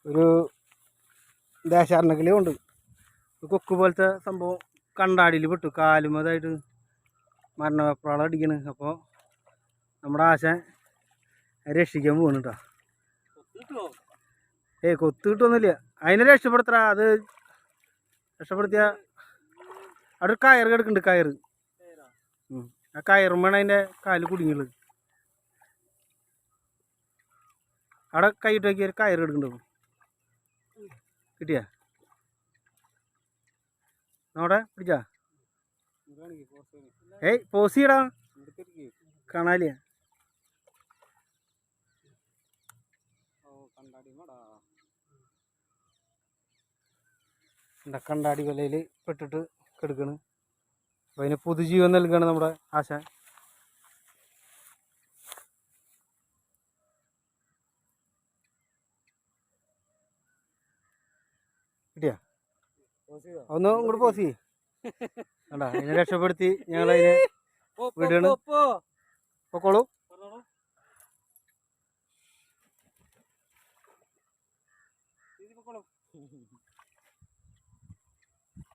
ഒരു ദേശാടനക്കിളി ഉണ്ട്. കൊക്ക് പോലത്തെ സംഭവം കണ്ടാടിയിൽ പെട്ടു, കാലുമതായിട്ട് മരണപ്രാളം അടിക്കണ്. അപ്പോൾ നമ്മുടെ ആശാൻ രക്ഷിക്കാൻ പോകണം കേട്ടോ. കൊത്ത് കിട്ടുമൊന്നുമില്ല, അതിനെ രക്ഷപ്പെടുത്തറ. അത് രക്ഷപ്പെടുത്തിയ അവിടെ ഒരു കയറ് കിടക്കുന്നുണ്ട്, കയറ്. ആ കയറുമ്പോഴാണ് അതിൻ്റെ കാല് കുടുങ്ങിയുള്ളത്. അവിടെ കൈയിട്ട് നോക്കിയ ഒരു കയറ് കിടക്കുന്നുണ്ട്. കിട്ടിയാ നോടെ പിടിച്ചാ? പോസ് ചെയ്യടാ, കാണാലിയ. കണ്ടാടി വലയിൽ പെട്ടിട്ട് കിടക്കണ്. അപ്പോൾ അതിന് പുതുജീവൻ നൽകുകയാണ് നമ്മുടെ ആശാൻ. കിട്ടിയാ? ഒന്ന് ഇങ്ങോട്ട് പോസ് ചെയ്യ്. കണ്ടാ, അതിനെ രക്ഷപ്പെടുത്തി ഞങ്ങളതിനെ വിടുകയാണ്. പൊക്കോളൂ.